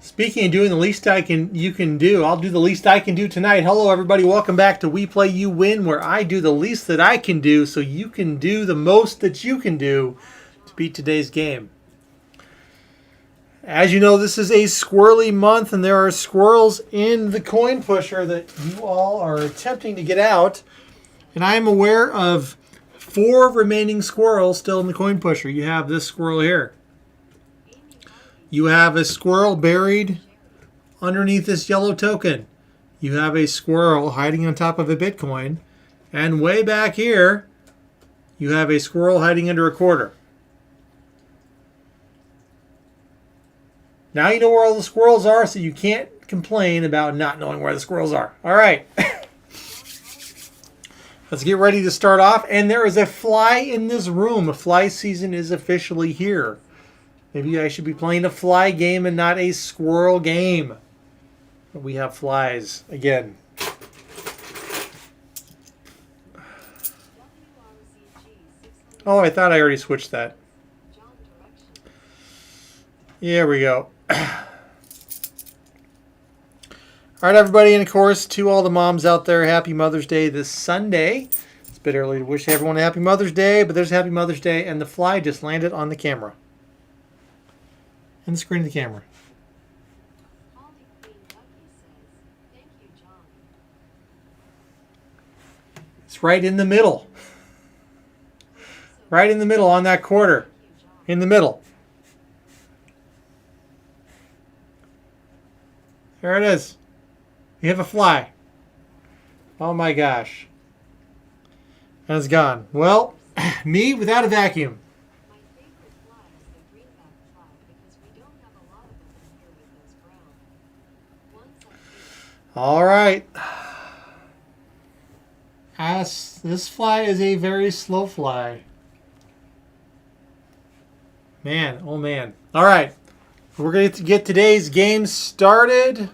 Speaking of doing the least you can do, I'll do the least I can do tonight. Hello, everybody. Welcome back to We Play, You Win, where I do the least that I can do so you can do the most that you can do to beat today's game. As you know, this is a squirrely month, and there are squirrels in the coin pusher that you all are attempting to get out. And I am aware of 4 remaining squirrels still in the coin pusher. You have this squirrel here. You have a squirrel buried underneath this yellow token. You have a squirrel hiding on top of a Bitcoin. And way back here, you have a squirrel hiding under a quarter. Now you know where all the squirrels are, so you can't complain about not knowing where the squirrels are. All right. Let's get ready to start off. And there is a fly in this room. A fly season is officially here. Maybe I should be playing a fly game and not a squirrel game. But we have flies again. Oh, I thought I already switched that. There we go. All right, everybody, and of course, to all the moms out there, Happy Mother's Day this Sunday. It's a bit early to wish everyone a Happy Mother's Day, but there's Happy Mother's Day, and the fly just landed on the camera. And the screen of the camera. It's right in the middle. Right in the middle on that quarter. In the middle. There it is. You have a fly. Oh my gosh. And it's gone. Well, me without a vacuum. All right. This fly is a very slow fly. Man, oh man. All right. We're going to get today's game started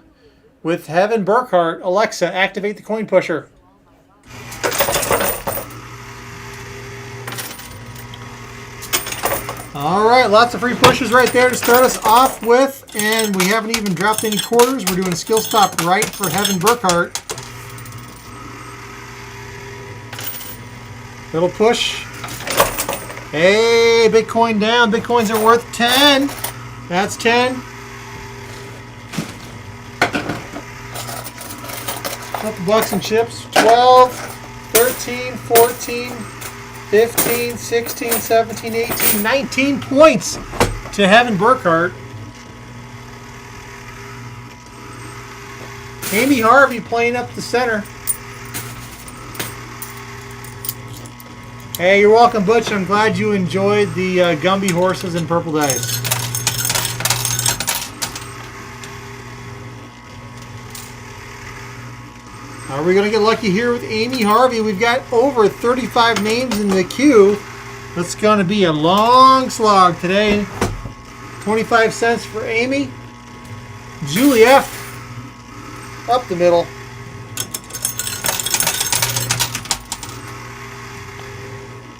with Heaven Burkhart. Alexa, activate the coin pusher. All right, lots of free pushes right there to start us off with, and we haven't even dropped any quarters. We're doing skill stop right for Heaven Burkhart. Little push. Hey, Bitcoin down. Bitcoins are worth 10. That's 10. Couple bucks and chips. 12, 13, 14, 15, 16, 17, 18, 19 points to Heaven Burkhart. Amy Harvey playing up the center. Hey, you're welcome, Butch. I'm glad you enjoyed the Gumby horses and purple dice. Are we going to get lucky here with Amy Harvey? We've got over 35 names in the queue. It's going to be a long slog today. 25 cents for Amy. Julie F. Up the middle.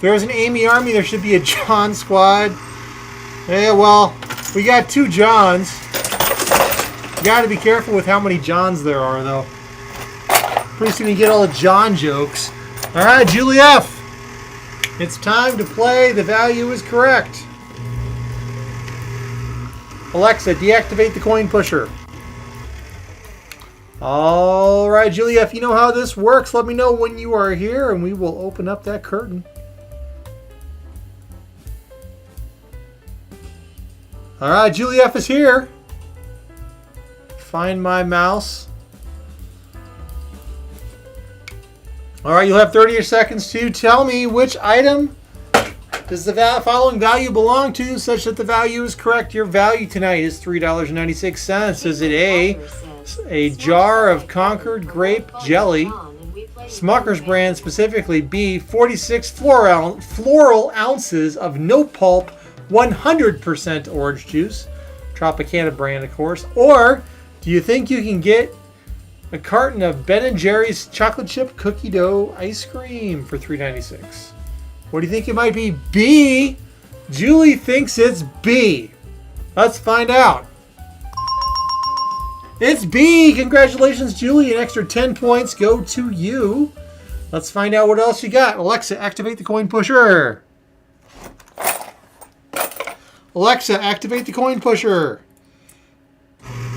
There's an Amy Army. There should be a John squad. Yeah, well, we got 2 Johns. You got to be careful with how many Johns there are, though. Pretty soon you get all the John jokes. All right, Julie F. It's time to play. The value is correct. Alexa, deactivate the coin pusher. All right, Julie F. You know how this works. Let me know when you are here, and we will open up that curtain. All right, Julie F. is here. Find my mouse. All right, you'll have 30 seconds to tell me which item does the following value belong to, such that the value is correct. Your value tonight is $3.96. Is it a jar of Concord grape jelly, Smucker's brand specifically, B, 46 floral ounces of no pulp, 100% orange juice, Tropicana brand, of course, or do you think you can get a carton of Ben & Jerry's chocolate chip cookie dough ice cream for $3.96? What do you think it might be? B. Julie thinks it's B. Let's find out. It's B. Congratulations, Julie. An extra 10 points go to you. Let's find out what else you got. Alexa, activate the coin pusher. Alexa, activate the coin pusher.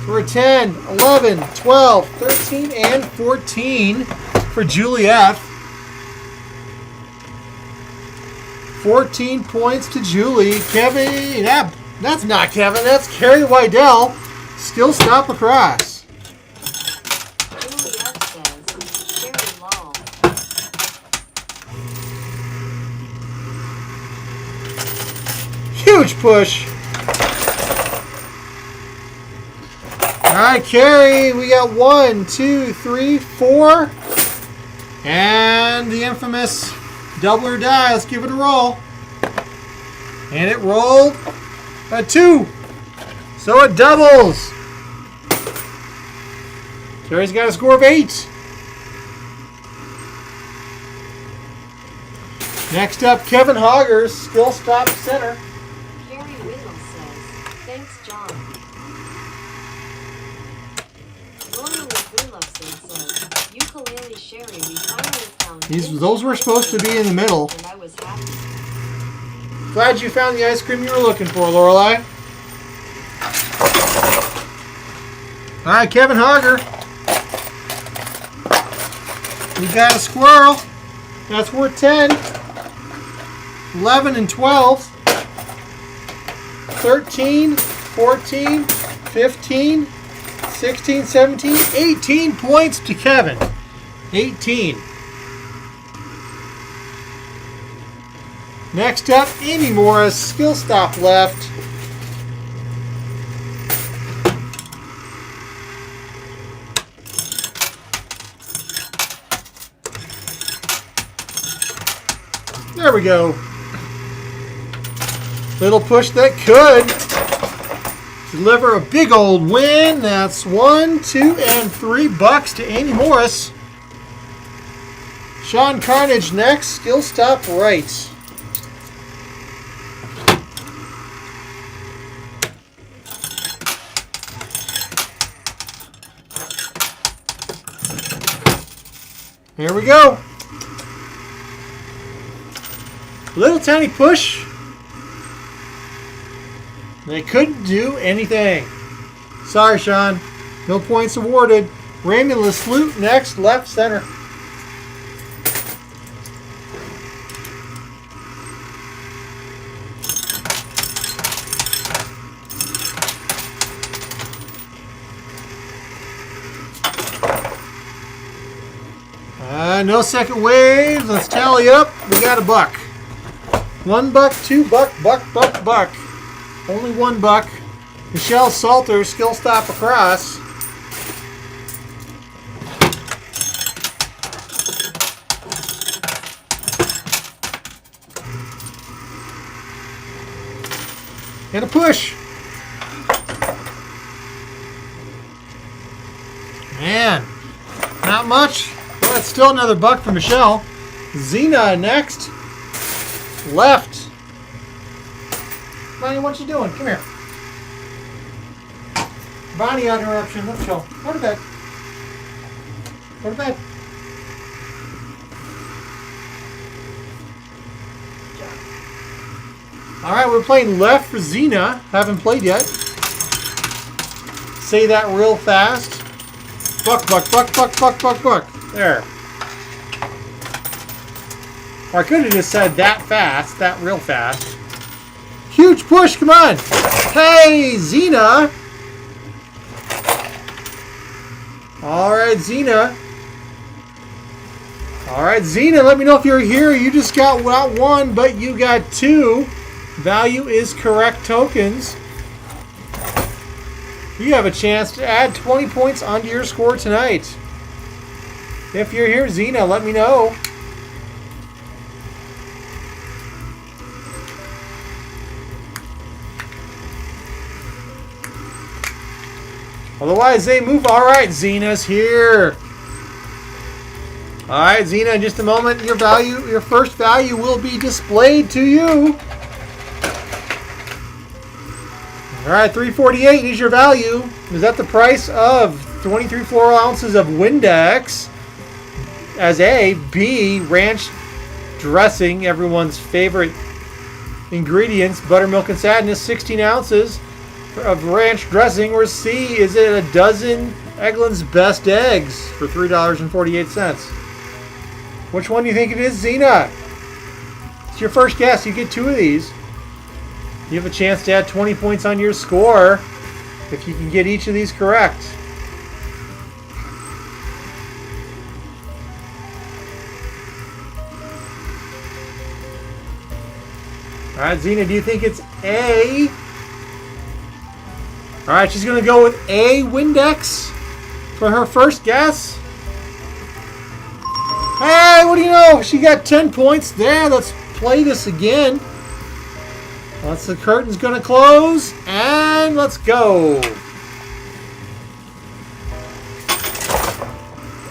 For 10, 11, 12, 13, and 14 for Julie F. 14 points to Julie. Kevin, that's not Kevin. That's Carrie Wydell. Skill stop across. Julie F says, Carrie Law. Huge push. All right, Carrie, we got 1, 2, 3, 4. And the infamous double or die. Let's give it a roll. And it rolled a 2. So it doubles. Carrie's got a score of 8. Next up, Kevin Hoggers, skill stop center. Carrie Whittle says, thanks, John. William Gulufson says, Ukulele Sherry, we finally found Those were supposed to be in the middle. and I was happy. Glad you found the ice cream you were looking for, Lorelei. All right, Kevin Hogger. We got a squirrel. That's worth 10. 11 and 12. 13, 14, 15, 16, 17, 18 points to Kevin. 18. Next up, Amy Morris, skill stop left. There we go. Little push that could deliver a big old win. That's 1, 2, and 3 bucks to Amy Morris. Sean Carnage next, skill stop right. Here we go. Little tiny push. They couldn't do anything. Sorry, Sean. No points awarded. Randy LeSlute next, left center. No second wave. Let's tally up. We got a buck. $1, $2, buck. Only $1. Michelle Salter, skill stop across. And a push. Man, not much. Well, it's still another buck for Michelle. Xena next. Left. Bonnie, what you doing? Come here. Bonnie on interruption. Let's go. Go to bed. Go to bed. Alright, we're playing left for Xena. Haven't played yet. Say that real fast. Buck. There. Or I could have just said that fast. That real fast. Huge push, come on. Hey, Xena. Alright, Xena, let me know if you're here. You just got not 1, but you got 2. Value is correct tokens. You have a chance to add 20 points onto your score tonight. If you're here, Xena, let me know. Otherwise, they move. All right, Xena's here. All right, Xena, in just a moment, your first value will be displayed to you. All right, $3.48 is your value. Is that the price of 23 floral ounces of Windex as A? B, ranch dressing, everyone's favorite ingredients, buttermilk and sadness, 16 ounces of ranch dressing. Or C, is it a dozen Eggland's Best Eggs for $3.48? Which one do you think it is, Xena? It's your first guess. You get 2 of these. You have a chance to add 20 points on your score if you can get each of these correct. All right, Xena, do you think it's A? All right, she's going to go with A, Windex, for her first guess. Hey, what do you know? She got 10 points there. Let's play this again. Once the curtain's going to close, and let's go.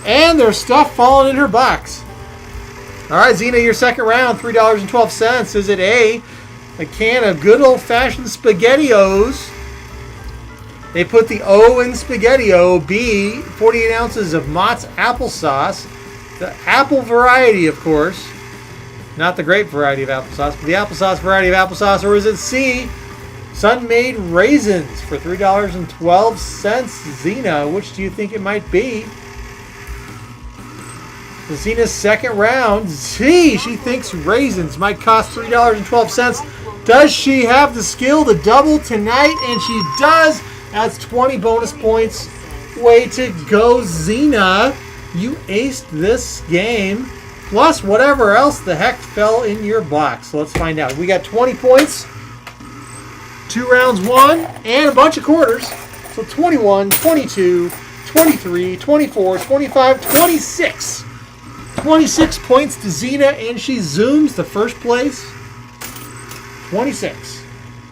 And there's stuff falling in her box. All right, Xena, your second round, $3.12. Is it A, a can of good old-fashioned SpaghettiOs? They put the O in SpaghettiO. B, 48 ounces of Mott's applesauce. The apple variety, of course. Not the grape variety of applesauce, but the applesauce variety of applesauce. Or is it C, Sun-Made raisins for $3.12? Xena, which do you think it might be? Xena's second round. C, she thinks raisins might cost $3.12. Does she have the skill to double tonight? And she does. That's 20 bonus points. Way to go, Xena. You aced this game. Plus whatever else the heck fell in your box. So let's find out. We got 20 points. 2 rounds won. And a bunch of quarters. So 21, 22, 23, 24, 25, 26. 26 points to Xena, and she zooms to first place. 26.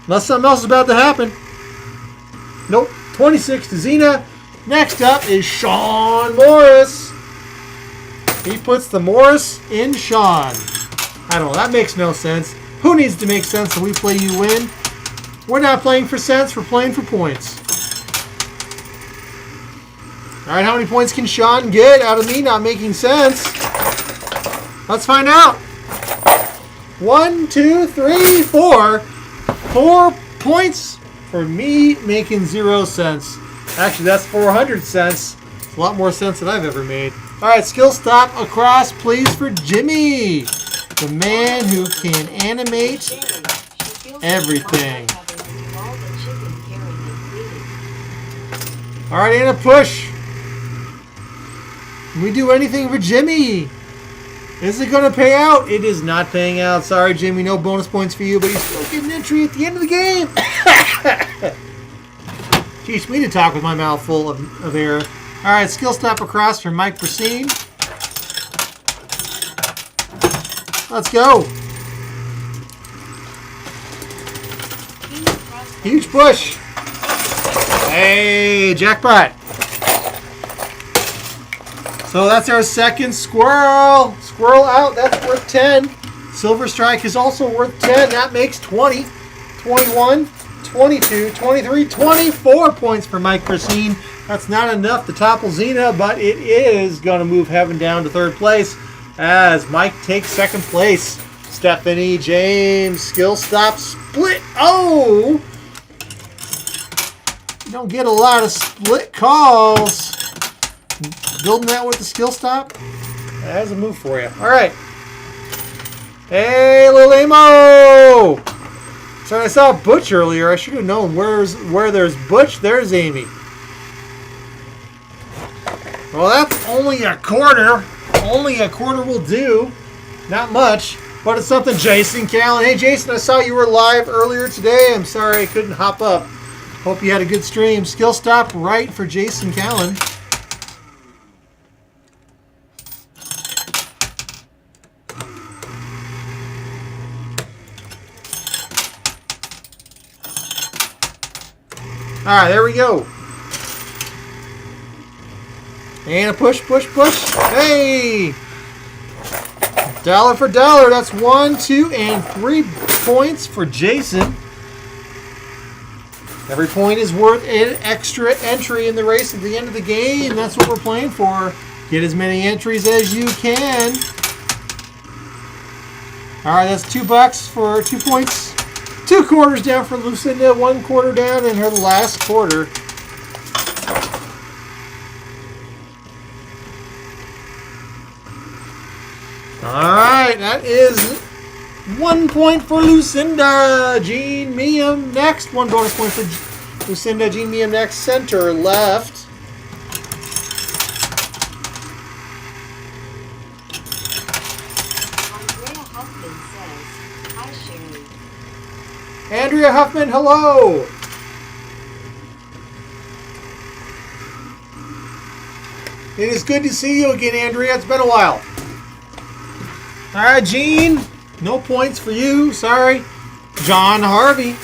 Unless something else is about to happen. Nope. 26 to Xena. Next up is Sean Morris. He puts the Morris in Sean. I don't know. That makes no sense. Who needs to make sense when we play you win? We're not playing for cents. We're playing for points. All right, how many points can Sean get out of me not making sense? Let's find out. 1, 2, 3, 4. 4 points for me making 0 cents. Actually, that's 400 cents. It's a lot more sense than I've ever made. All right, skill stop across, please, for Jimmy, the man who can animate everything. All right, Anna, push. Can we do anything for Jimmy? Is it going to pay out? It is not paying out. Sorry, Jimmy. No bonus points for you, but he's still getting an entry at the end of the game. Teach me to talk with my mouth full of air. All right, skill stop across for Mike Brasine. Let's go. Huge push. Hey, jackpot. So that's our second squirrel. Squirrel out. That's worth 10. Silver Strike is also worth 10. That makes 20. 21, 22, 23, 24 points for Mike Brasine. That's not enough to topple Xena, but it is going to move Heaven down to third place as Mike takes second place. Stephanie James, skill stop, split. Oh! You don't get a lot of split calls. Building that with the skill stop, that's a move for you. All right. Hey, Lil Amo! So I saw Butch earlier. I should have known where there's Butch, there's Amy. Well, that's only a quarter. Only a quarter will do. Not much, but it's something. Jason Callen. Hey, Jason, I saw you were live earlier today. I'm sorry I couldn't hop up. Hope you had a good stream. Skill stop right for Jason Callen. All right, there we go. And a push, push, push. Hey! Dollar for dollar. That's 1, 2, and 3 points for Jason. Every point is worth an extra entry in the race at the end of the game. That's what we're playing for. Get as many entries as you can. All right, that's $2 for 2 points. 2 quarters down for Lucinda. 1 quarter down in her last quarter. All right, that is 1 point for Lucinda. Jean Meehan next. 1 bonus point for Lucinda. Jean Meehan next. Center left. Andrea Huffman, hello. It is good to see you again, Andrea. It's been a while. All right, Gene. No points for you. Sorry. John Harvey.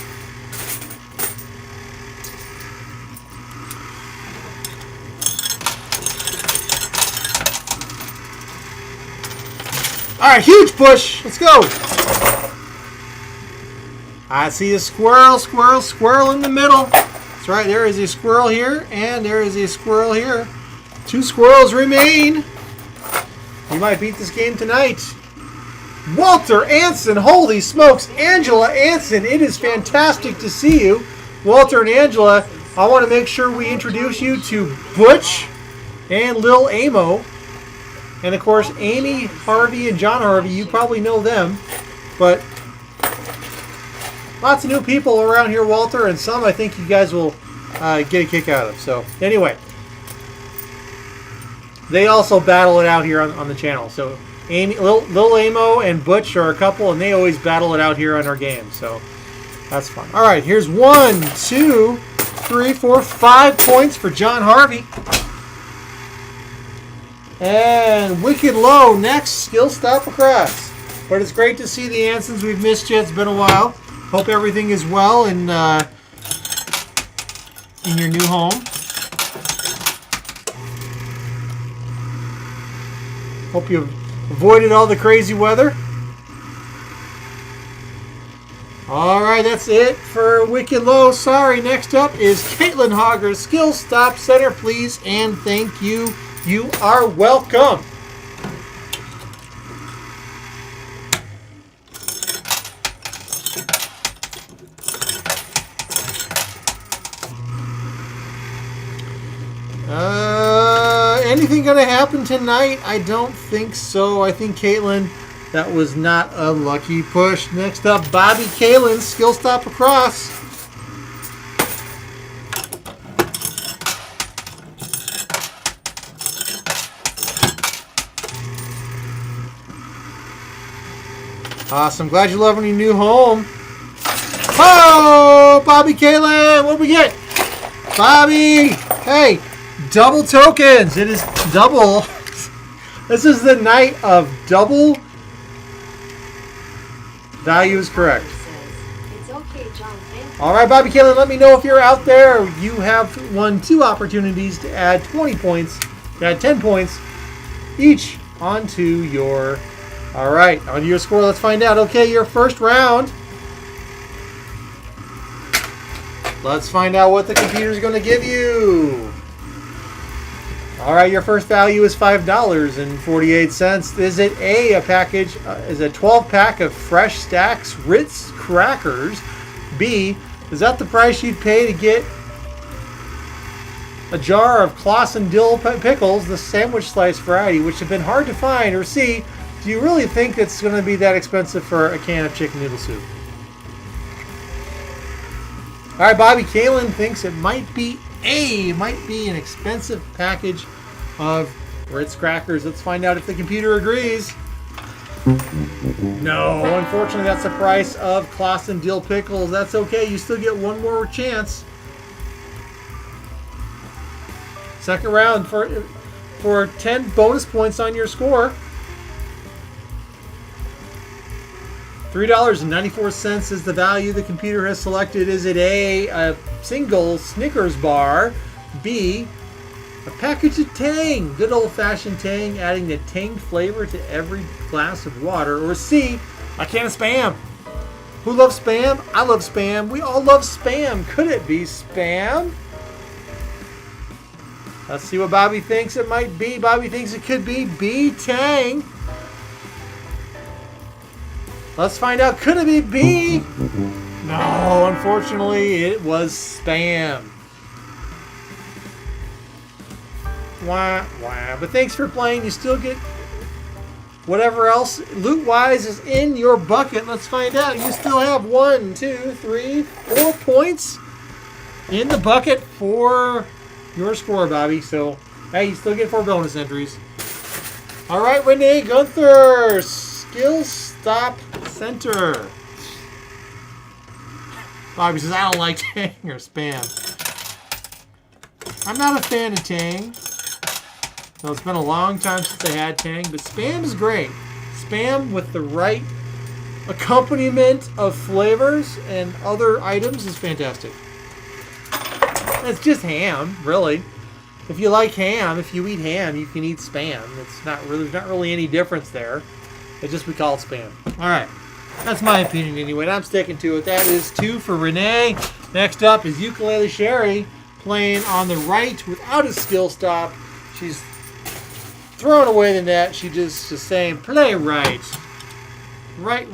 All right, huge push. Let's go. I see a squirrel in the middle. That's right, there is a squirrel here, and there is a squirrel here. 2 squirrels remain. You might beat this game tonight. Walter Anson, holy smokes. Angela Anson, it is fantastic to see you. Walter and Angela, I want to make sure we introduce you to Butch and Lil Amo. And of course, Amy Harvey and John Harvey, you probably know them. But lots of new people around here, Walter, and some I think you guys will get a kick out of. So, anyway. They also battle it out here on the channel. So, Lil Amo and Butch are a couple, and they always battle it out here on our game. So, that's fun. All right, here's 1, 2, 3, 4, 5 points for John Harvey. And Wicked Low next, skill stop across. But it's great to see the Ansons. We've missed you. It's been a while. Hope everything is well in your new home. Hope you avoided all the crazy weather. All right, that's it for Wicked Low. Sorry, next up is Caitlin Hogger. Skill stop center, please, and thank you. You are welcome. Anything going to happen tonight? I don't think so. I think Caitlin, that was not a lucky push. Next up, Bobby Kalin, skill stop across. Awesome. Glad you're loving your new home. Oh, Bobby Kalin, what do we get? Bobby, hey. Double tokens. It is double. This is the night of double. Value is correct. All right, Bobby Kalin, let me know if you're out there. You have won 2 opportunities to add 20 points, to add 10 points each onto your. All right, onto your score. Let's find out. Okay, your first round. Let's find out what the computer's going to give you. All right, your first value is $5.48. Is it a package? Is a 12-pack of Fresh Stacks Ritz crackers? B, is that the price you'd pay to get a jar of Claussen dill pickles, the sandwich slice variety, which have been hard to find? Or C, do you really think it's going to be that expensive for a can of chicken noodle soup? All right, Bobby Kalin thinks it might be A, might be an expensive package of Ritz crackers. Let's find out if the computer agrees. No, unfortunately, that's the price of Claussen dill pickles. That's okay. You still get one more chance. Second round for 10 bonus points on your score. $3.94 is the value the computer has selected. Is it a single Snickers bar? B, a package of Tang, good old-fashioned Tang, adding the Tang flavor to every glass of water? Or C, a can of Spam? Who loves Spam? I love Spam. We all love Spam. Could it be Spam? Let's see what Bobby thinks it might be. Bobby thinks it could be B-Tang. Let's find out. Could it be B? No, unfortunately, it was Spam. Wah, wah. But thanks for playing. You still get whatever else loot-wise is in your bucket. Let's find out. You still have 1, 2, 3, 4 points in the bucket for your score, Bobby. So, hey, you still get 4 bonus entries. All right, Renee Gunther, Skill Stop Center. Bobby says, I don't like Tang or Spam. I'm not a fan of Tang. So it's been a long time since I had Tang, but Spam is great. Spam with the right accompaniment of flavors and other items is fantastic. It's just ham, really. If you like ham, if you eat ham, you can eat Spam. It's not really, there's not really any difference there. It's just we call it Spam. All right. That's my opinion anyway. And I'm sticking to it. That is 2 for Renee. Next up is Ukulele Sherry playing on the right without a skill stop. She's throwing away the net. She's just saying, play right. Right.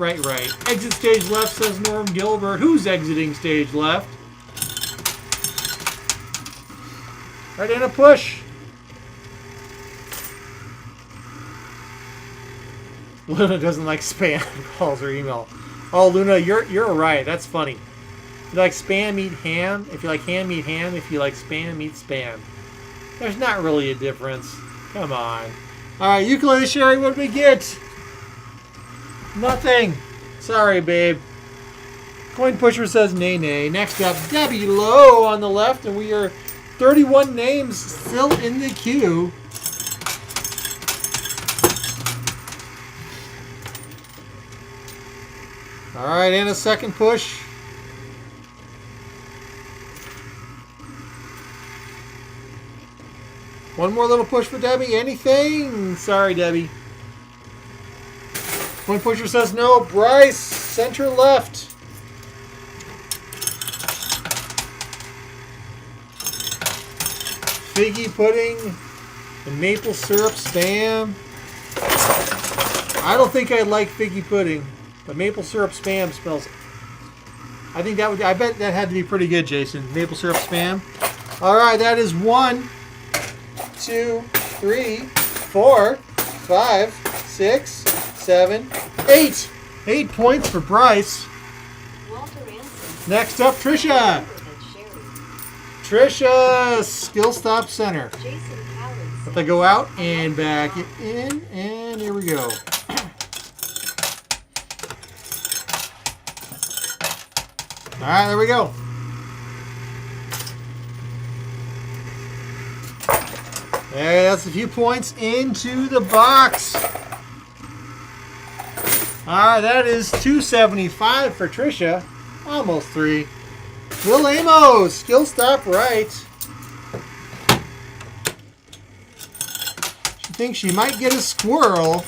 Exit stage left, says Norm Gilbert. Who's exiting stage left? Right in a push. Luna doesn't like Spam. Calls her email. Oh, Luna, you're right. That's funny. If you like Spam, eat ham. If you like ham, eat ham. If you like Spam, eat Spam. There's not really a difference. Come on. All right, Ukulele Sherry, what did we get? Nothing. Sorry, babe. Coin Pusher says nay. Next up, Debbie Lowe on the left, and we are 31 names still in the queue. All right, and a second push. One more little push for Debbie. Anything? Sorry, Debbie. One pusher says no. Bryce, center left. Figgy pudding and maple syrup Spam. I don't think I like figgy pudding. But maple syrup Spam smells. I think that would. I bet that had to be pretty good, Jason. Maple syrup Spam. All right, that is 1, 2, 3, 4, 5, 6, 7, 8. 8 points for Bryce. Next up, Trisha. Trisha, Skill Stop Center. Let that go out and back in, and here we go. All right, there we go. There, that's a few points into the box. All right, that is 275 for Trisha. Almost 3. Will Amos, Skill Stop right. She thinks she might get a squirrel.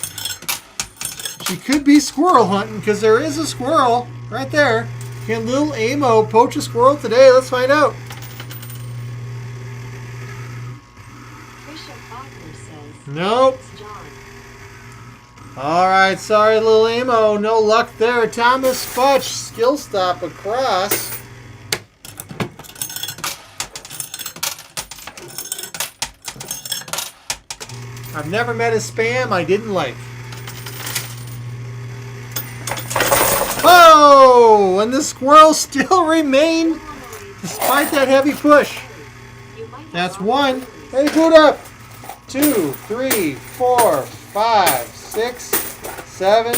She could be squirrel hunting because there is a squirrel right there. Can Lil Amo poach a squirrel today? Let's find out. Nope. All right, sorry, Lil Amo. No luck there. Thomas Futch, Skill Stop across. I've never met a Spam I didn't like. Oh, and the squirrel still remained despite that heavy push. That's 1. Hey, boot up. 2, 3, 4, 5, 6, 7,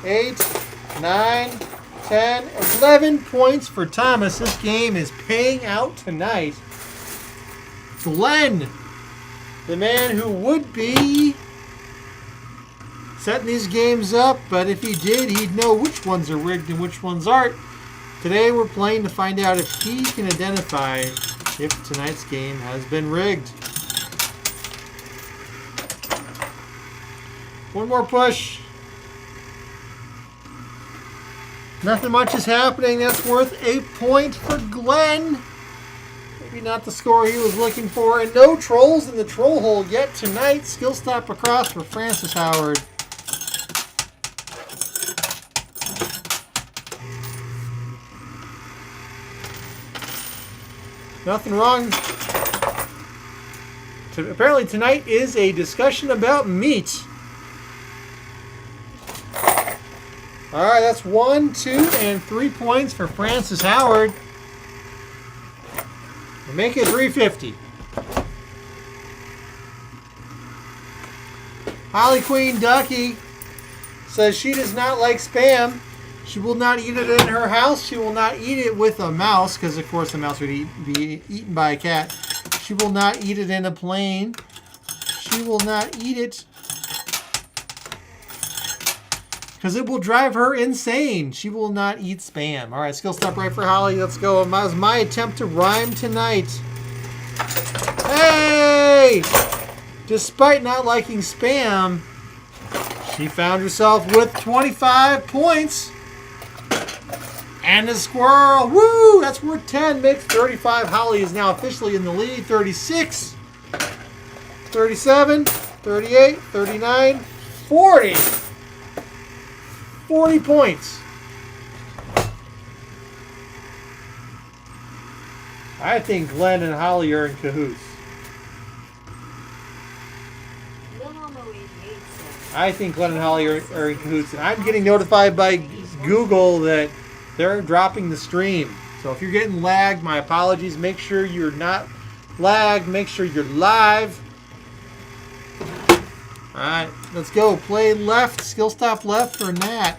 8, 9, 10, 11 points for Thomas. This game is paying out tonight. Glenn, the man who would be setting these games up, but if he did, he'd know which ones are rigged and which ones aren't. Today we're playing to find out if he can identify if tonight's game has been rigged. One more push. Nothing much is happening. That's worth a point for Glenn. Maybe not the score he was looking for. And no trolls in the troll hole yet tonight. Skill stop across for Francis Howard. Nothing wrong. Apparently tonight is a discussion about meat. All right, that's 1, 2, and 3 points for Francis Howard. We'll make it 350. Holly Queen Ducky says she does not like Spam. She will not eat it in her house. She will not eat it with a mouse, because of course a mouse would be eaten by a cat. She will not eat it in a plane. She will not eat it because it will drive her insane. She will not eat Spam. All right, skill stop right for Holly. Let's go. That was my attempt to rhyme tonight. Hey! Despite not liking Spam, she found herself with 25 points. And the squirrel, woo! That's worth 10, makes 35. Holly is now officially in the lead. 36, 37, 38, 39, 40. 40 points. I think Glenn and Holly are in cahoots. I think Glenn and Holly are in cahoots. And I'm getting notified by Google that they're dropping the stream. So if you're getting lagged, my apologies. Make sure you're not lagged. Make sure you're live. All right, let's go. Play left. Skill stop left for Nat.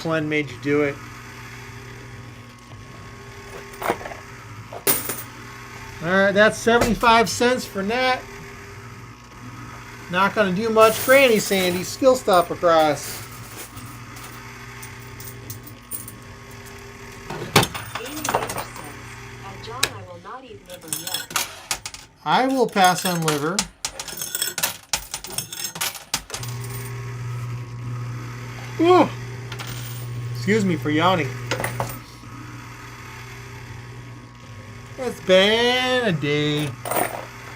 Glenn made you do it. All right, that's 75 cents for Nat. Not going to do much. Granny Sandy, skill stop across. John, I will not eat liver yet. I will pass on liver. Ooh. Excuse me for yawning. That's been a day.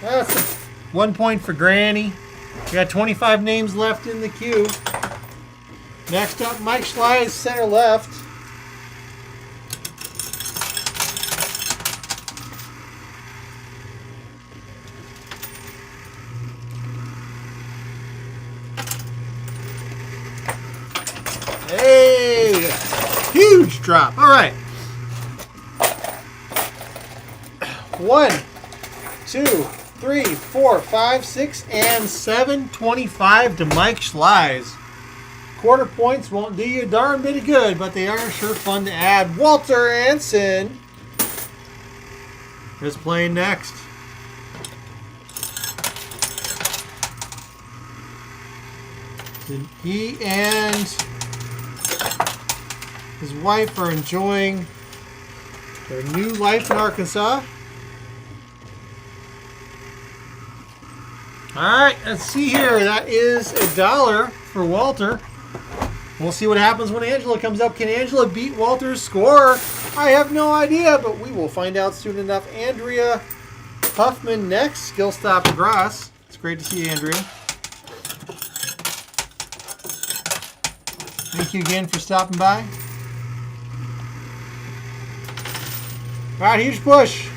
That's 1 point for Granny. We got 25 names left in the queue. Next up, Mike Schley is center left. Hey! Huge drop. All right. 1, 2, 3, 4, 5, 6, and 7. 25 to Mike Schleis. Quarter points won't do you a darn bit of good, but they are sure fun to add. Walter Anson is playing next. He and his wife are enjoying their new life in Arkansas. All right, let's see here. That is $1 for Walter. We'll see what happens when Angela comes up. Can Angela beat Walter's score? I have no idea, but we will find out soon enough. Andrea Huffman next. Skill stop across. It's great to see you, Andrea. Thank you again for stopping by. All right, huge push.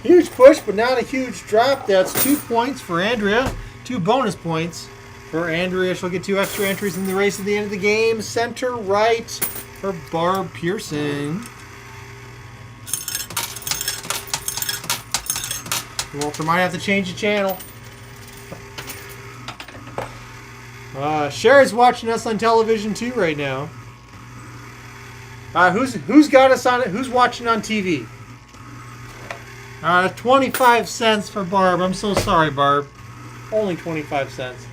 Huge push, but not a huge drop. That's 2 points for Andrea. 2 bonus points for Andrea. She'll get 2 extra entries in the race at the end of the game. Center right for Barb Pearson. Walter might have to change the channel. Sherry's watching us on television too right now. Who's got us on it? Who's watching on TV? 25 cents for Barb. I'm so sorry, Barb. Only 25 cents.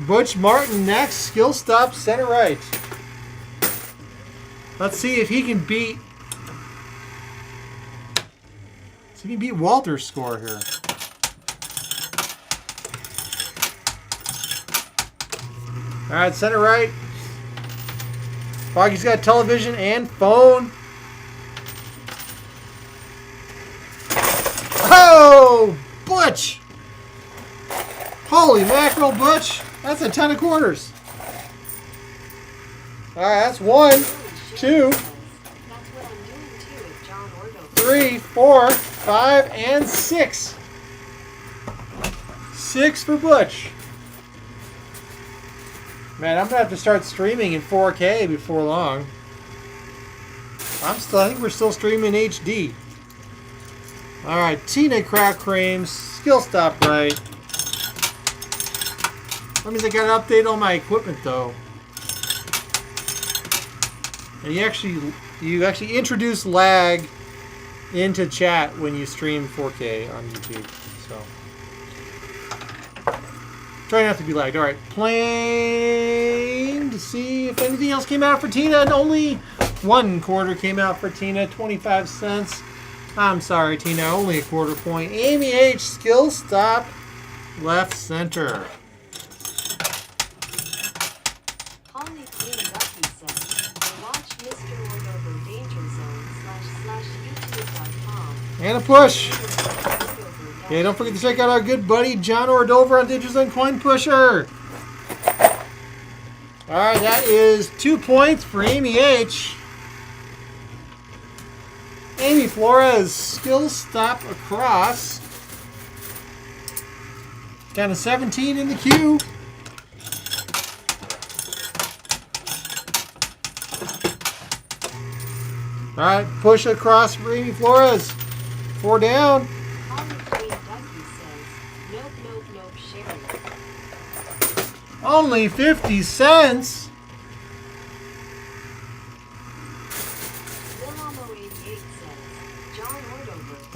Butch Martin next. Skill stop, center right. Let's see if he can beat. See if he can beat Walter's score here. All right, center right. Foggy's got television and phone. Oh, Butch! Holy mackerel, Butch! That's a ton of quarters. All right, that's 1, 2, 3, 4, 5, and 6. 6 for Butch. Man, I'm gonna have to start streaming in 4K before long. I think we're still streaming HD. All right, Tina Crack Creams, skill stop right. That means I gotta update all my equipment though. And you actually introduce lag into chat when you stream 4K on YouTube. So try not to be lagged. All right, playing to see if anything else came out for Tina, and only 1 quarter came out for Tina, 25 cents. I'm sorry, Tina, only a quarter point. Amy H, skill stop, left center. Holly Queen Ducky says, watch Mr. Ordover Danger Zone /YouTube.com. And a push. Yeah, don't forget to check out our good buddy John Ordover on Danger Zone Coin Pusher. All right, that is 2 points for Amy H. Amy Flores, skill stop across. Down to 17 in the queue. All right, push across for Amy Flores. 4 down. Holly Queen Ducky says, nope, nope, nope, Sherry. Only 50 cents.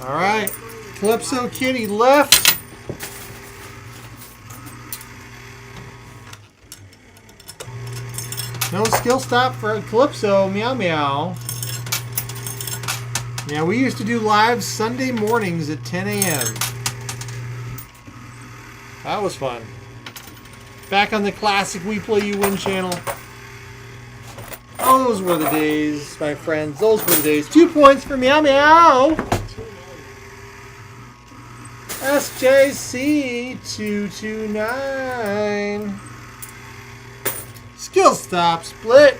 All right, Calypso Kitty left. No skill stop for Calypso, meow meow. Yeah, we used to do live Sunday mornings at 10 a.m. That was fun. Back on the classic We Play You Win channel. Oh, those were the days, my friends. Those were the days. 2 points for meow meow. SJC 229. Skill stop split.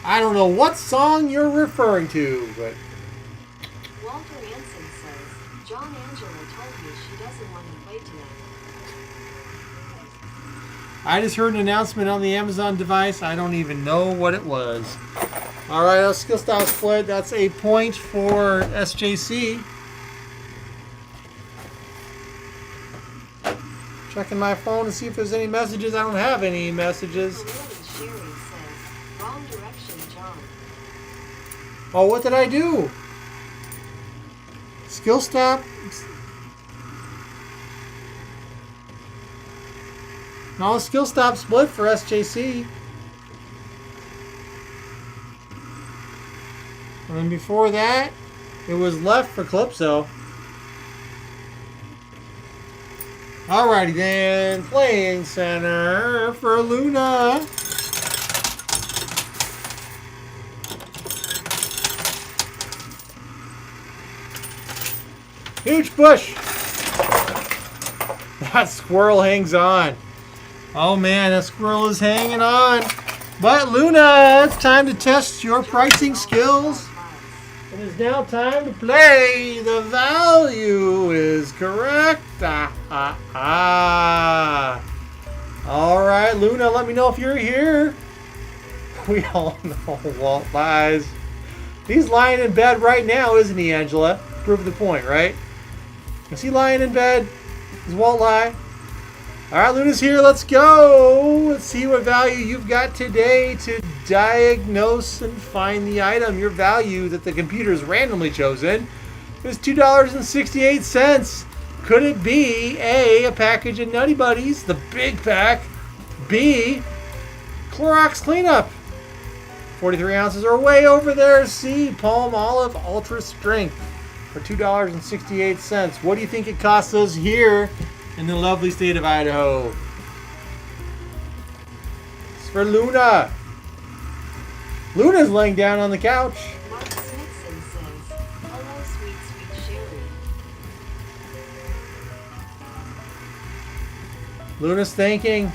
I don't know what song you're referring to, but Walter Anson says, John Angela told me she doesn't want to play tonight. I just heard an announcement on the Amazon device. I don't even know what it was. All right, let's skill stop split. That's a point for SJC. Checking my phone to see if there's any messages. I don't have any messages. Sherry says, wrong direction, John. Oh, what did I do? Skill stop. No, skill stop split for SJC. And then before that, it was left for Calypso. Alrighty then, playing center for Luna. Huge push. That squirrel hangs on. Oh man, that squirrel is hanging on. But Luna, it's time to test your pricing skills. It is now time to play. The value is correct. All right, Luna, let me know if you're here. We all know Walt lies. He's lying in bed right now, isn't he, Angela? Prove the point, right? Is he lying in bed? Does Walt lie? All right, Luna's here. Let's go. Let's see what value you've got today to diagnose and find the item. Your value that the computer's randomly chosen is $2.68. Could it be A, a package of Nutty Buddies, the big pack, B, Clorox cleanup, 43 ounces, or way over there, C, Palm Olive Ultra Strength for $2.68. What do you think it costs us here in the lovely state of Idaho? It's for Luna. Luna's laying down on the couch. Mark Smithson says, hello, sweet, sweet Sherry. Luna's thinking.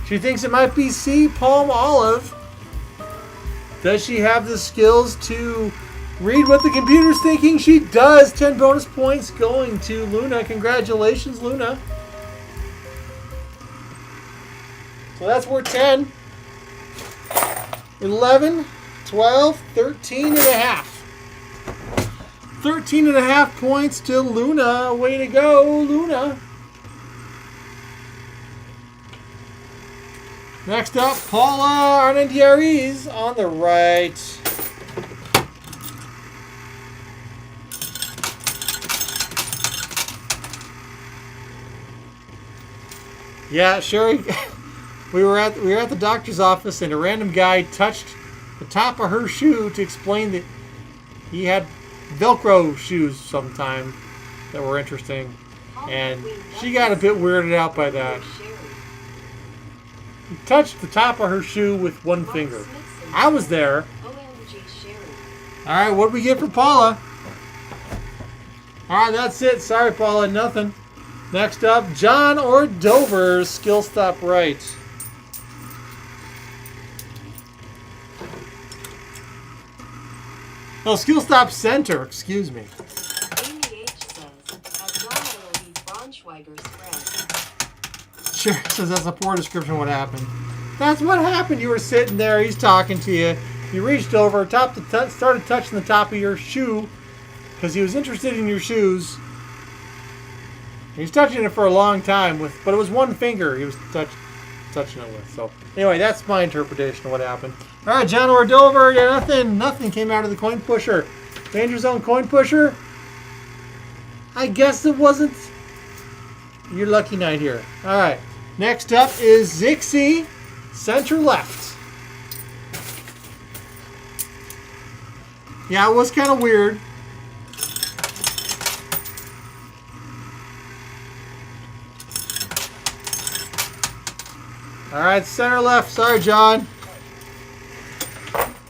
She thinks it might be C, Palm Olive. Does she have the skills to read what the computer's thinking? She does. 10 bonus points going to Luna. Congratulations, Luna. So that's worth 10. 11, 12, 13 and a half. 13 and a half points to Luna. Way to go, Luna. Next up, Paula Arnandiaris on the right. Yeah, Sherry, we were at the doctor's office and a random guy touched the top of her shoe to explain that he had Velcro shoes sometime that were interesting, and she got a bit weirded out by that. He touched the top of her shoe with one finger. I was there. All right, what do we get for Paula? All right, that's it. Sorry, Paula, nothing. Next up, John or Dover, skill stop right. Oh, skill stop center, excuse me. Amy H says, abdominally Braunschweiger spread. Sure, says that's a poor description of what happened. That's what happened. You were sitting there, he's talking to you. You reached over, started touching the top of your shoe because he was interested in your shoes. He was touching it for a long time, but it was one finger he was touching it with. So anyway, that's my interpretation of what happened. All right, John or Dover, yeah, nothing came out of the coin pusher. Danger Zone coin pusher. I guess it wasn't your lucky night here. All right, next up is Zixie, center left. Yeah, it was kind of weird. All right, center left. Sorry, John.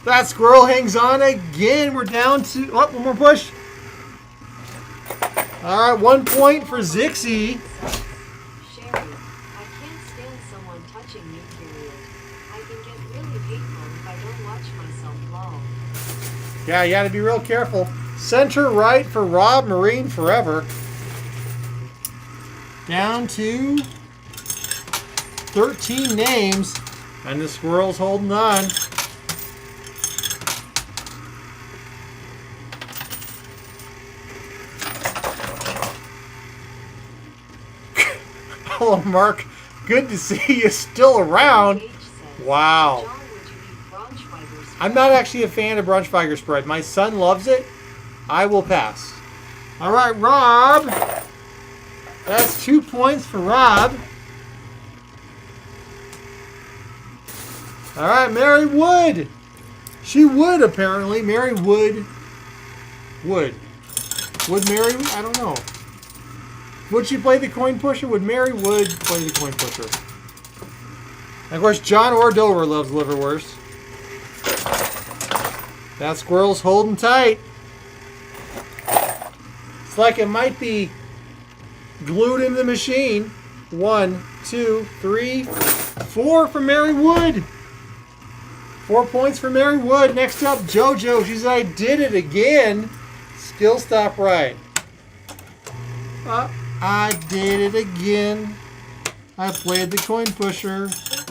That squirrel hangs on again. We're down to... Oh, one more push. All right, 1 point for Zixie. Sherry, I can't stand someone touching me, period. I can get really hateful if I don't watch myself lol. Yeah, you got to be real careful. Center right for Rob Marine Forever. Down to 13 names, and the squirrel's holding on. Hello, Mark. Good to see you still around. Wow. John, would you eat Braunschweiger spread? I'm not actually a fan of Braunschweiger spread. My son loves it. I will pass. All right, Rob. That's 2 points for Rob. All right, Mary Wood. She would, apparently. Mary Wood. Would Mary? I don't know. Would she play the coin pusher? Would Mary Wood play the coin pusher? And of course, John or Dover loves liverwurst. That squirrel's holding tight. It's like it might be glued in the machine. 1, 2, 3, 4 for Mary Wood. 4 points for Mary Wood. Next up, JoJo. She said, I did it again. Skill stop right. I did it again. I played the coin pusher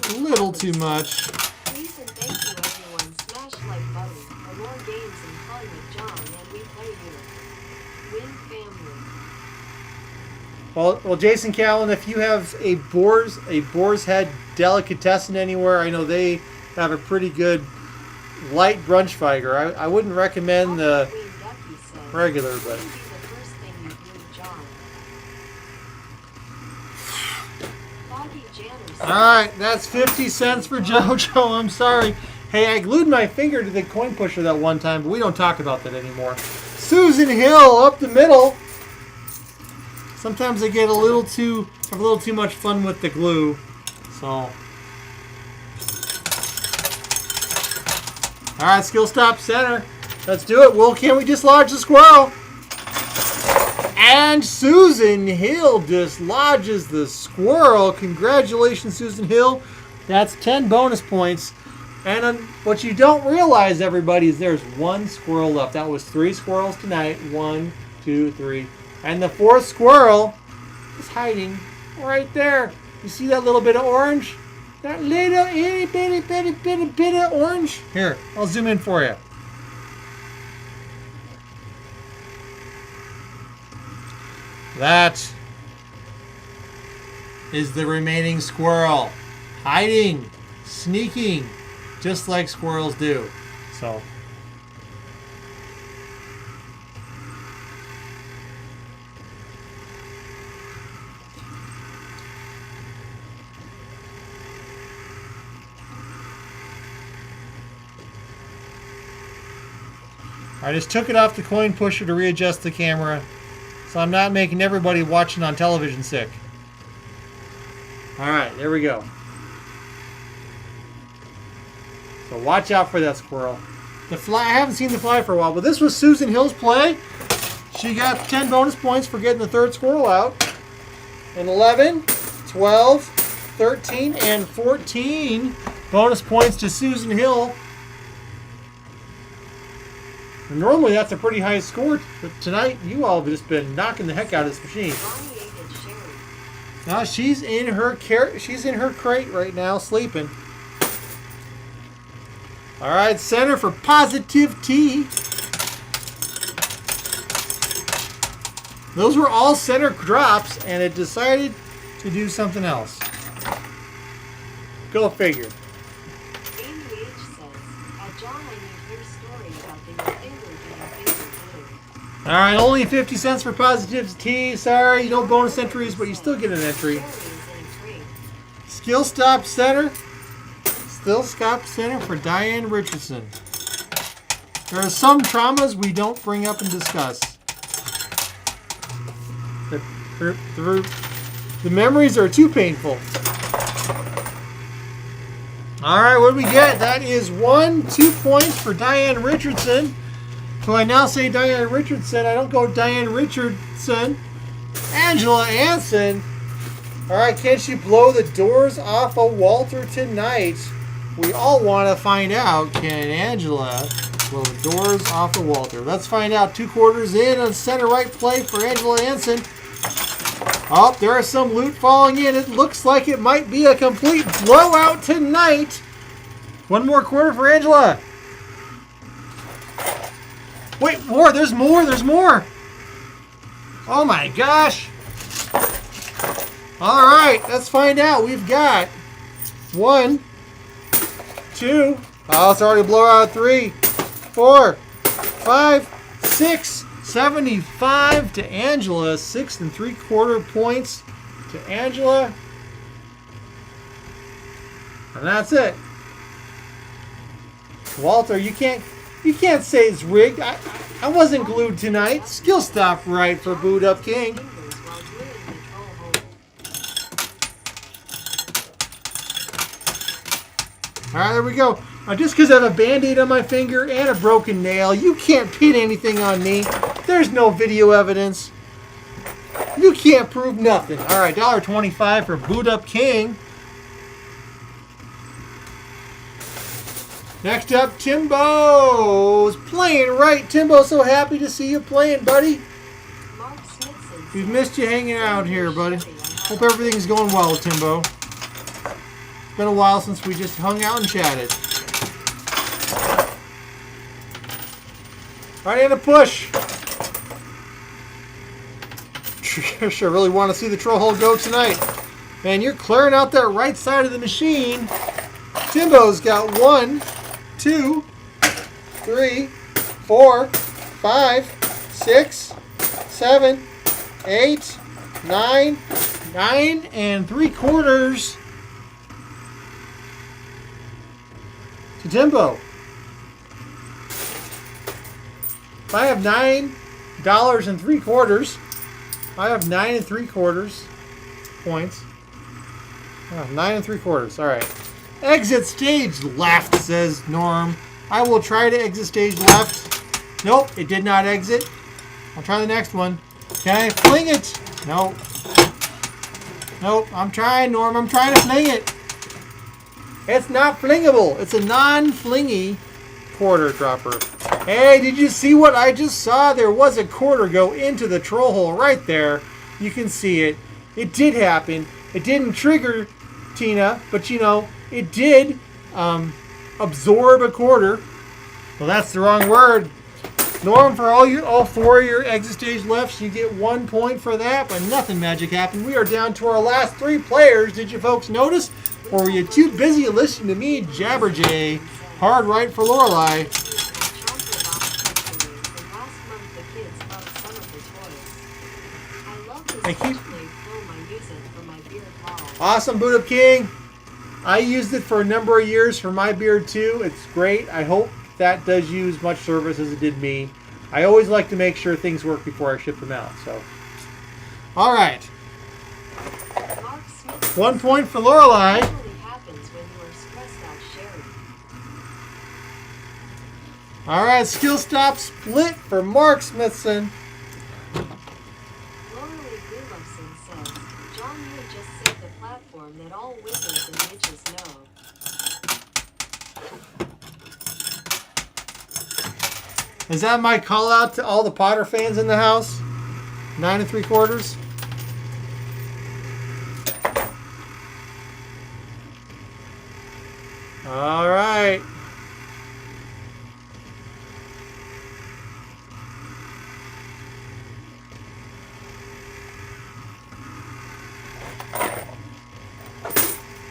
a little too much. Please and thank you everyone. Smash like button for more games and fun with John and we play here. Win family. Well, Jason Callan, if you have a boar's head delicatessen anywhere, I know they have a pretty good light brunch figer. I wouldn't recommend the regular, but. Alright, that's 50 cents for JoJo. I'm sorry. Hey, I glued my finger to the coin pusher that one time, but we don't talk about that anymore. Susan Hill up the middle. Sometimes I get have a little too much fun with the glue. So. Alright, skill stop center. Let's do it. Well, can we dislodge the squirrel? And Susan Hill dislodges the squirrel. Congratulations, Susan Hill. That's 10 bonus points. And what you don't realize, everybody, is there's one squirrel left. That was 3 squirrels tonight. 1, 2, 3. And the 4th squirrel is hiding right there. You see that little bit of orange? That little itty bitty bit of orange? Here, I'll zoom in for you. That is the remaining squirrel. Hiding, sneaking, just like squirrels do. So. I just took it off the coin pusher to readjust the camera, so I'm not making everybody watching on television sick. Alright, there we go. So watch out for that squirrel. The fly, I haven't seen the fly for a while, but this was Susan Hill's play. She got 10 bonus points for getting the 3rd squirrel out. And 11, 12, 13, and 14 bonus points to Susan Hill. And normally that's a pretty high score, but tonight you all have just been knocking the heck out of this machine. Now she's in her crate right now, sleeping. All right, center for Positive T. Those were all center drops, and it decided to do something else. Go figure. All right, only 50 cents for Positive T. Sorry, you don't bonus entries, but you still get an entry. Skill Stop Center. Skill Stop Center for Diane Richardson. There are some traumas we don't bring up and discuss. The memories are too painful. All right, what do we get? That is 2 points for Diane Richardson. So I now say Diane Richardson. I don't go Diane Richardson. Angela Anson. All right, can she blow the doors off of Walter tonight? We all want to find out. Can Angela blow the doors off of Walter? Let's find out. 2 quarters in on center right play for Angela Anson. Oh, there is some loot falling in. It looks like it might be a complete blowout tonight. 1 more quarter for Angela. Wait, more. There's more. There's more. Oh, my gosh. All right, let's find out. We've got 1, 2. Oh, it's already a blowout. 3, 4, 5, 6. 75 to Angela. 6 3/4 points to Angela. And that's it. Walter, you can't say it's rigged. I wasn't glued tonight. Skill stop right for Boot Up King. Alright, there we go. Now, just because I have a band-aid on my finger and a broken nail, you can't pin anything on me. There's no video evidence. You can't prove nothing. Alright, $1.25 for Boot Up King. Next up, Timbo's playing right. Timbo, so happy to see you playing, buddy. We've missed you hanging out here, buddy. Hope everything's going well with Timbo. It's been a while since we just hung out and chatted. All right, and a push. sure really want to see the troll hole go tonight. Man, you're clearing out that right side of the machine. Timbo's got 1, 2, 3, 4, 5, 6, 7, 8, 9, 9 and 3/4 to Timbo. If I have $9.75, I have 9 3/4 points. Oh, 9 3/4. All right. Exit stage left, says Norm. I will try to exit stage left. Nope, it did not exit. I'll try the next one. Can I fling it? Nope. Nope, I'm trying, Norm. I'm trying to fling it. It's not flingable. It's a non-flingy quarter dropper. Hey, did you see what I just saw? There was a quarter go into the troll hole right there. You can see it. It did happen. It didn't trigger Tina, but you know, it did absorb a quarter. Well, that's the wrong word. Norm, for all 4 of your exit stage lefts, you get 1 point for that, but nothing magic happened. We are down to our last 3 players. Did you folks notice? Or were you too busy listening to me jabberjay? Hard right for Lorelei. Awesome, Boot Up King. I used it for a number of years for my beard too. It's great. I hope that does use much service as it did me. I always like to make sure things work before I ship them out. So, all right. 1 point for Lorelei. All right, skill stop split for Mark Smithson. That all wizards and witches know. Is that my call out to all the Potter fans in the house? 9 3/4. All right.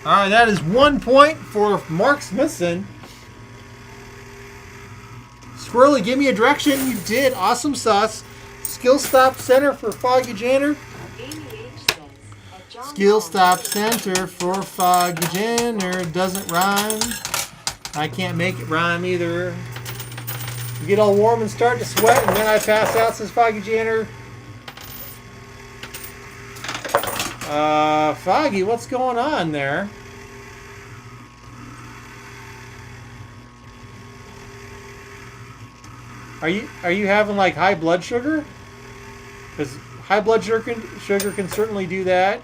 All right, that is 1 point for Mark Smithson. Squirrelly, give me a direction. You did. Awesome sauce. Skill stop center for Foggy Janner. Skill stop center for Foggy Janner. Doesn't rhyme. I can't make it rhyme either. You get all warm and start to sweat, and then I pass out, says Foggy Janner. Foggy, what's going on there? Are you having like high blood sugar? Because high blood sugar can certainly do that.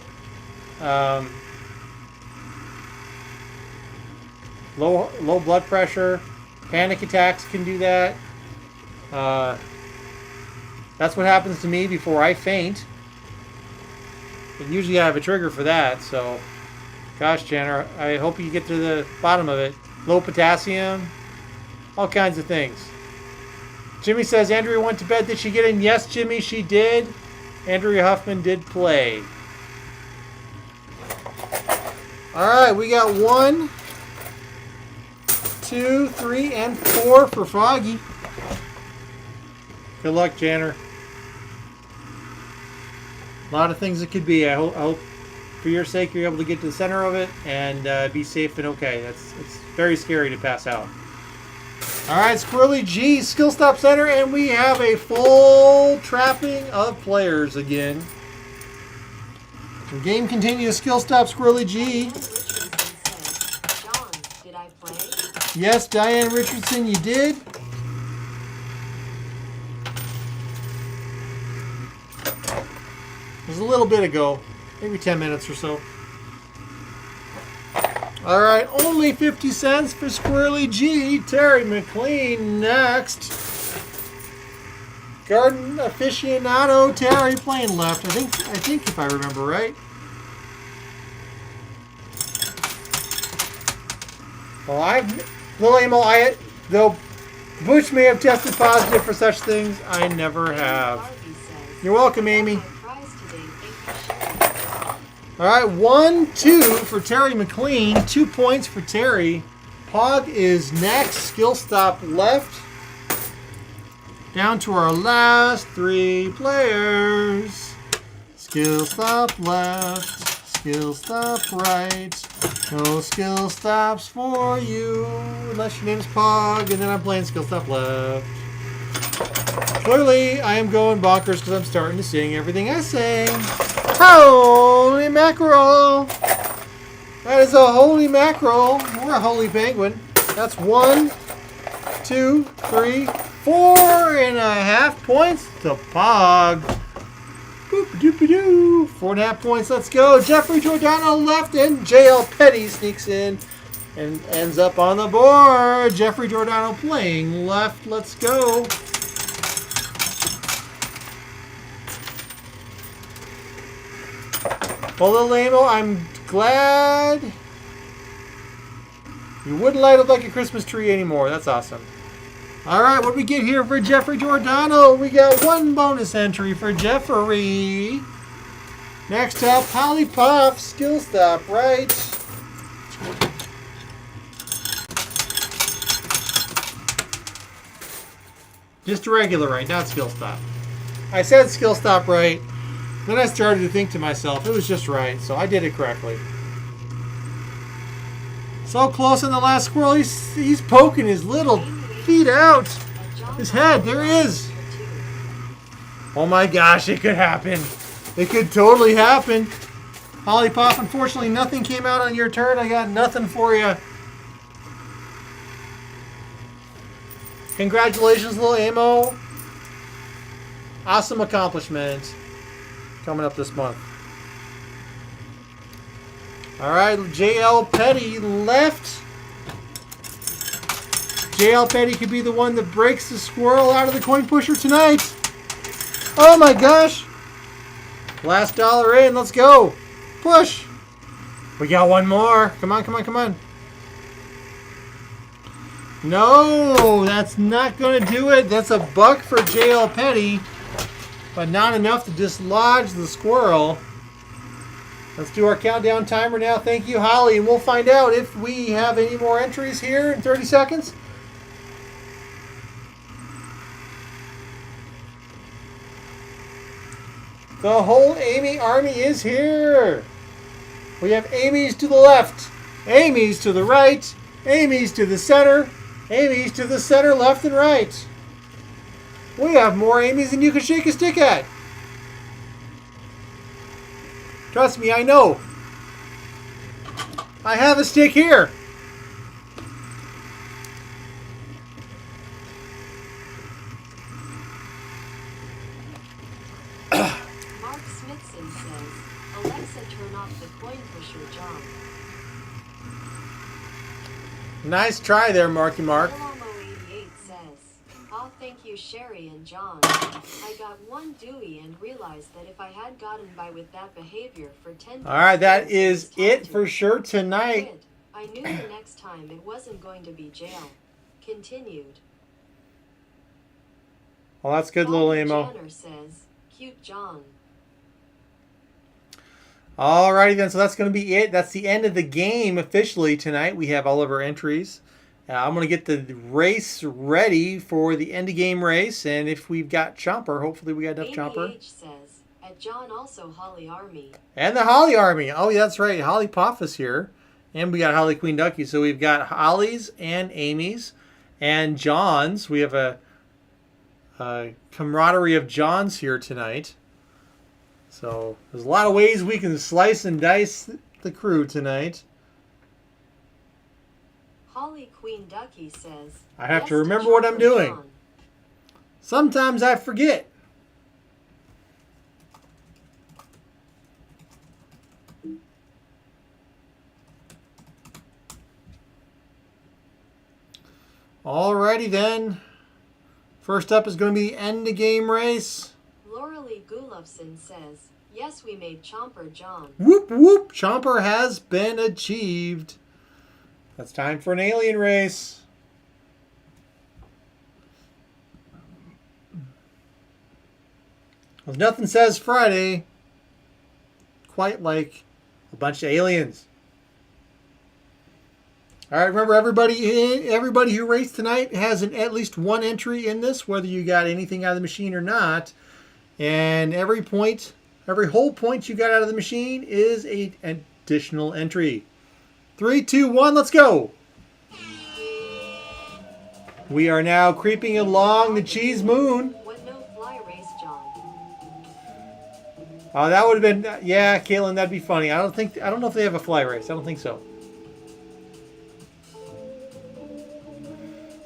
Low blood pressure, panic attacks can do that. That's what happens to me before I faint. And usually I have a trigger for that, so gosh, Janner, I hope you get to the bottom of it. Low potassium, all kinds of things. Jimmy says, Andrea went to bed. Did she get in? Yes, Jimmy, she did. Andrea Huffman did play. All right, we got 1, 2, 3, and 4 for Foggy. Good luck, Janner. A lot of things it could be. I hope for your sake you're able to get to the center of it and be safe and okay. It's very scary to pass out. All right, Squirrelly G, skill stop center, and we have a full trapping of players again. The game continues. Skill stop, Squirrelly G. John, did I play? Yes, Diane Richardson, you did. It was a little bit ago, maybe 10 minutes or so. All right, only 50 cents for Squirrelly G. Terry McLean next. Garden aficionado Terry playing left. I think if I remember right. Well, though Bush may have tested positive for such things, I never have. You're welcome, Amy. My prize today All right, 1-2 for Terry McLean. 2 points for Terry. Pog is next. Skill stop left. Down to our last 3 players. Skill stop left. Skill stop right. No skill stops for you. Unless your name's Pog, and then I'm playing skill stop left. Clearly, I am going bonkers because I'm starting to sing everything I sing. Holy mackerel! That is a holy mackerel. We're a holy penguin. That's 1, 2, 3, 4.5 points to Pog. Boop-a-doop-a-doo. 4.5 points. Let's go. Jeffrey Giordano left, and JL Petty sneaks in and ends up on the board. Jeffrey Giordano playing left. Let's go. Well, little Amo, I'm glad you wouldn't light up like a Christmas tree anymore. That's awesome. All right, what do we get here for Jeffrey Giordano? We got 1 bonus entry for Jeffrey. Next up, Holly Puff, skill stop, right? Just a regular right, not skill stop. I said skill stop right. Then I started to think to myself, it was just right, so I did it correctly. So close on the last squirrel, he's poking his little feet out. His head, there he is. Oh my gosh, it could happen. It could totally happen. Holly Pop, unfortunately, nothing came out on your turn. I got nothing for you. Congratulations, little Amo. Awesome accomplishment coming up this month. All right, JL Petty left. JL Petty could be the one that breaks the squirrel out of the coin pusher tonight. Oh my gosh. Last dollar in. Let's go. Push. We got 1 more. Come on, come on, come on. No, that's not going to do it. That's a buck for JL Petty, but not enough to dislodge the squirrel. Let's do our countdown timer now. Thank you, Holly, and we'll find out if we have any more entries here in 30 seconds. The whole Amy army is here. We have Amy's to the left, Amy's to the right, Amy's to the center, Amy's to the center, left and right. We have more Amy's than you can shake a stick at. Trust me, I know. I have a stick here. Mark Smithson says, Alexa, turn off the coin pusher, John. Nice try there, Marky Mark. Lomo88 says, oh, thank you, Sherry and John. I got 1 Dewey and realized that if I had gotten by with that behavior for 10 All right, that days, is it's time it to for sure tonight. quit. I knew the next time it wasn't going to be jail. Continued. Well, that's good, little Bobby Amo. Jenner says, cute John. Alrighty then, so that's going to be it. That's the end of the game officially tonight. We have all of our entries. I'm going to get the race ready for the end of game race, and if we've got Chomper, hopefully we got enough Amy Chomper. H says, at John also Holly Army. And the Holly Army. Oh, yeah, that's right. Holly Poff is here. And we got Holly Queen Ducky. So we've got Holly's and Amy's and John's. We have a camaraderie of John's here tonight. So there's a lot of ways we can slice and dice the crew tonight. Holly Queen Ducky says, I have yes to remember what I'm doing. John. Sometimes I forget. Alrighty then. First up is going to be the end of game race. Lauralee Gulofson says, yes, we made Chomper, John. Whoop whoop. Chomper has been achieved. That's time for an alien race. Well, nothing says Friday quite like A bunch of aliens. All right, remember everybody who raced tonight has at least one entry in this, whether you got anything out of the machine or not. And every whole point you got out of the machine is an additional entry. 3, 2, 1, let's go. We are now creeping along the cheese moon. What no fly race, John? Oh, that would have been, yeah, Caitlin, that'd be funny. I don't know if they have a fly race. I don't think so.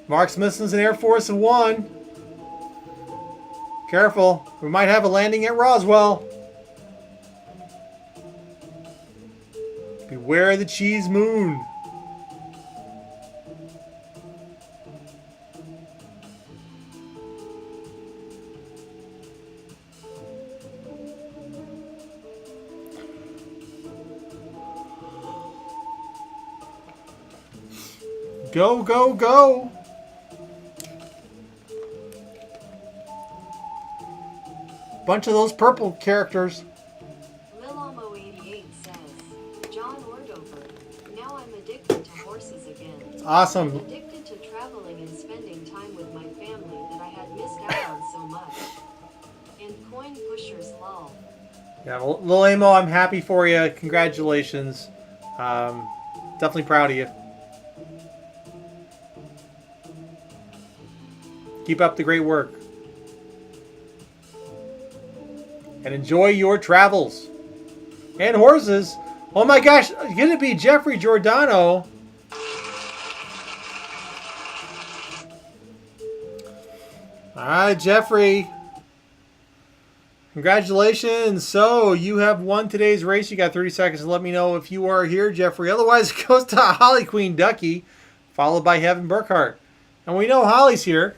Mark Smithson's an Air Force of One. Careful, we might have a landing at Roswell. Beware the cheese moon. Go, go, go. Bunch of those purple characters. Lilamo88 says, John Ordover, now I'm addicted to horses again. Awesome. I'm addicted to traveling and spending time with my family that I had missed out on so much. And coin pushers lol. Yeah, well, Lil Amo, I'm happy for you. Congratulations. Definitely proud of you. Keep up the great work. And enjoy your travels. And horses. Oh my gosh, it's going to be Jeffrey Giordano. Alright, Jeffrey. Congratulations. So, you have won today's race. You got 30 seconds to let me know if you are here, Jeffrey. Otherwise, it goes to Holly Queen Ducky, followed by Heaven Burkhart. And we know Holly's here.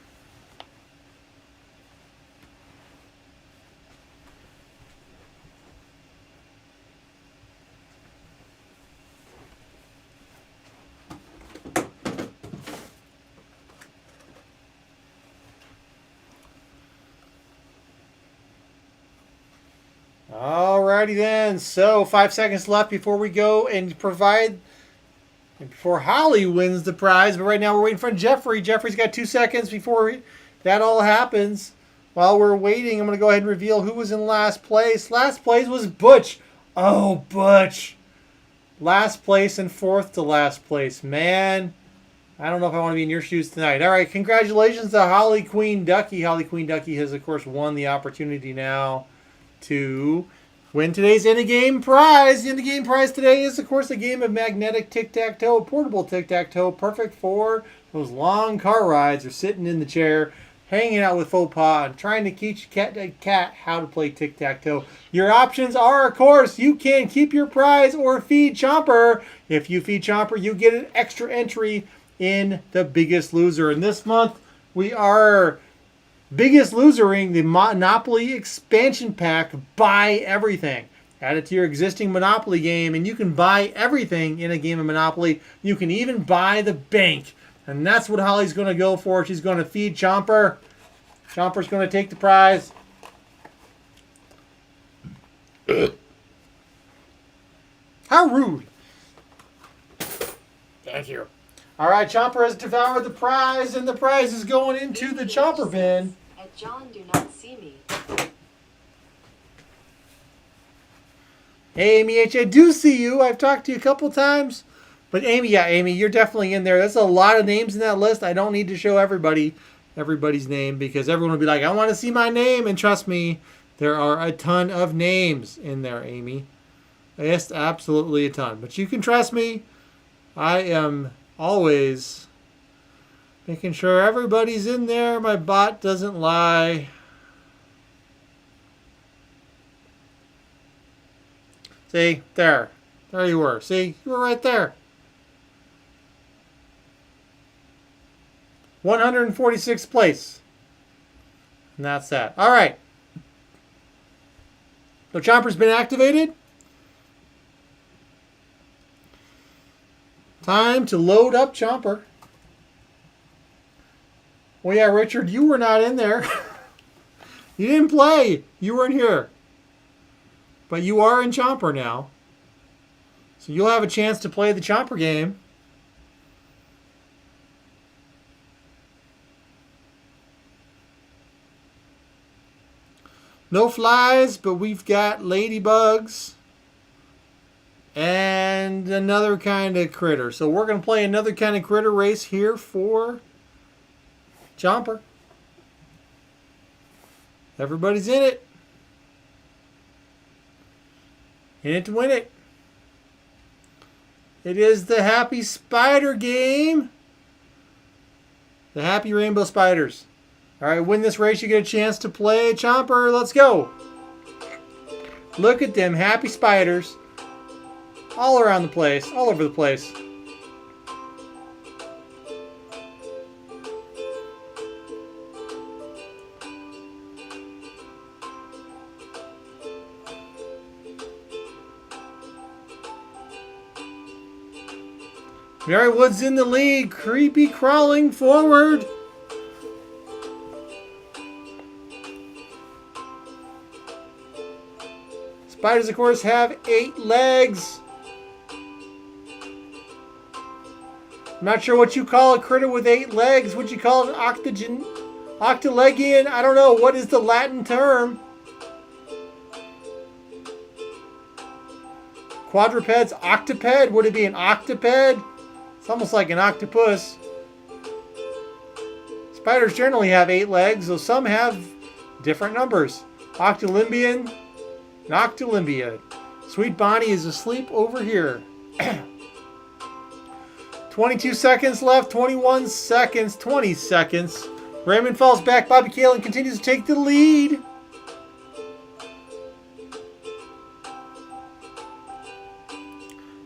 Alrighty then. So 5 seconds left before we go and before Holly wins the prize. But right now we're waiting for Jeffrey. Jeffrey's got 2 seconds before that all happens. While we're waiting, I'm going to go ahead and reveal who was in last place. Last place was Butch. Oh, Butch. Last place and fourth to last place. Man, I don't know if I want to be in your shoes tonight. All right, congratulations to Holly Queen Ducky. Holly Queen Ducky has, of course, won the opportunity now to win today's Endgame prize. The Endgame prize today is, of course, a game of magnetic tic-tac-toe, portable tic-tac-toe, perfect for those long car rides or sitting in the chair, hanging out with faux pas, and trying to teach cat how to play tic-tac-toe. Your options are, of course, you can keep your prize or feed Chomper. If you feed Chomper, you get an extra entry in the Biggest Loser. And this month, we are Biggest Losering the Monopoly expansion pack. Buy everything. Add it to your existing Monopoly game, and you can buy everything in a game of Monopoly. You can even buy the bank. And that's what Holly's going to go for. She's going to feed Chomper. Chomper's going to take the prize. How rude. Thank you. All right, Chomper has devoured the prize, and the prize is going into the Chomper bin. At John, do not see me. Hey, Amy H, I do see you. I've talked to you a couple times. But Amy, yeah, Amy, you're definitely in there. That's a lot of names in that list. I don't need to show everybody's name, because everyone will be like, I want to see my name. And trust me, there are a ton of names in there, Amy. Yes, absolutely a ton. But you can trust me. I am always making sure everybody's in there. My bot doesn't lie. See, there. There you were. See, you were right there. 146th place. And that's that. All right. So Chomper's been activated. Time to load up Chomper. Well, yeah, Richard, you were not in there. You didn't play. You weren't here. But you are in Chomper now. So you'll have a chance to play the Chomper game. No flies, but we've got ladybugs and another kind of critter. So we're going to play another kind of critter race here for Chomper. Everybody's in it. In it to win it. It is the Happy Spider game. The Happy Rainbow Spiders. All right, win this race, you get a chance to play Chomper. Let's go. Look at them happy spiders all around the place, all over the place. Marywood's in the lead, creepy crawling forward. Spiders, of course, have 8 legs. I'm not sure what you call a critter with 8 legs. Would you call it octolegian? I don't know. What is the Latin term? Quadrupeds, octoped. Would it be an octoped? It's almost like an octopus. Spiders generally have 8 legs, though some have different numbers. Octolimbian. Noctilimbiad. Sweet Bonnie is asleep over here. 22 seconds left. 21 seconds. 20 seconds. Raymond falls back. Bobby Kalin continues to take the lead.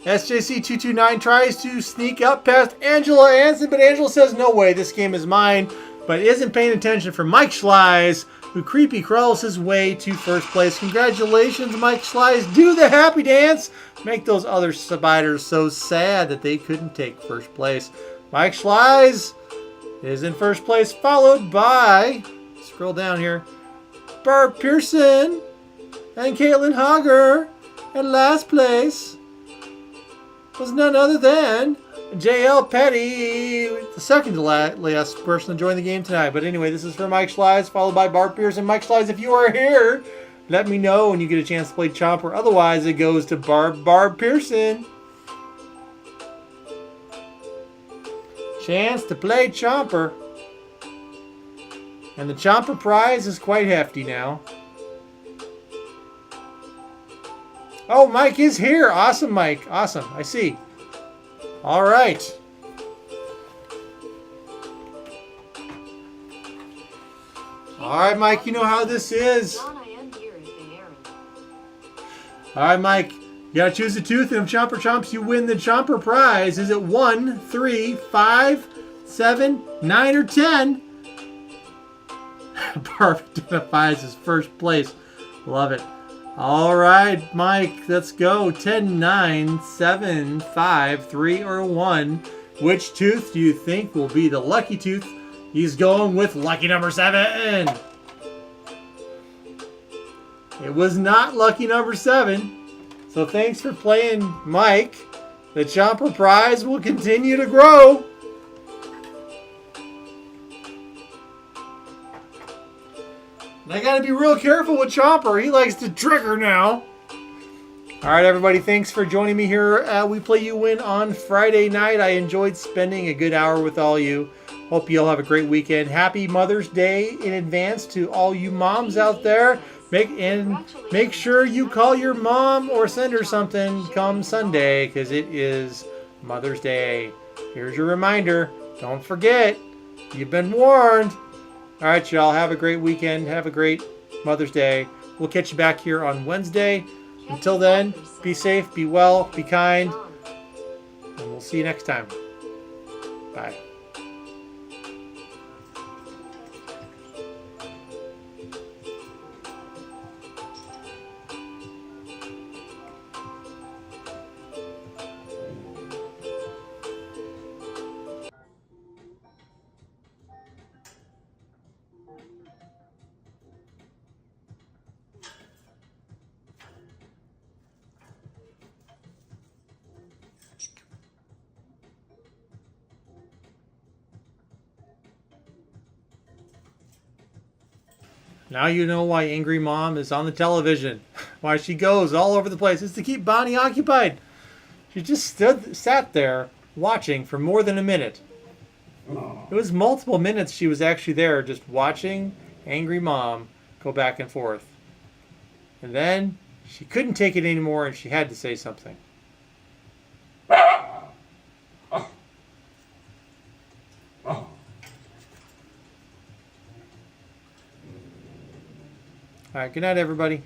SJC229 tries to sneak up past Angela Anson, but Angela says, no way, this game is mine. But isn't paying attention for Mike Schleiss, who creepy crawls his way to first place. Congratulations, Mike Schleiss. Do the happy dance. Make those other spiders so sad that they couldn't take first place. Mike Schleiss is in first place, followed by, scroll down here, Barb Pearson and Caitlin Hager. And last place was none other than JL Petty, the second to last person to join the game tonight. But anyway, this is for Mike Schleiss, followed by Barb Pearson. Mike Schleiss, if you are here, let me know when you get a chance to play Chomper. Otherwise, it goes to Barb Pearson. Chance to play Chomper. And the Chomper prize is quite hefty now. Oh, Mike is here. Awesome, Mike. Awesome. I see. All right. All right, Mike, you know how this is. All right, Mike, you got to choose a tooth, and if Chomper chomps, you win the Chomper prize. Is it 1, 3, 5, 7, 9, or 10? Barb identifies as first place. Love it. All right, Mike, let's go. 10, 9, 7, 5, 3, or 1. Which tooth do you think will be the lucky tooth? He's going with lucky number 7. It was not lucky number 7. So thanks for playing, Mike. The Chomper prize will continue to grow. And I gotta be real careful with Chomper. He likes to trigger now. All right, everybody. Thanks for joining me here at We Play You Win on Friday night. I enjoyed spending a good hour with all you. Hope you all have a great weekend. Happy Mother's Day in advance to all you moms out there. Make sure you call your mom or send her something come Sunday, because it is Mother's Day. Here's your reminder. Don't forget. You've been warned. All right, y'all. Have a great weekend. Have a great Mother's Day. We'll catch you back here on Wednesday. Until then, be safe, be well, be kind, and we'll see you next time. Bye. Now you know why Angry Mom is on the television. Why she goes all over the place. It's to keep Bonnie occupied. She just sat there watching for more than a minute. It was multiple minutes she was actually there just watching Angry Mom go back and forth. And then she couldn't take it anymore and she had to say something. All right, good night, everybody.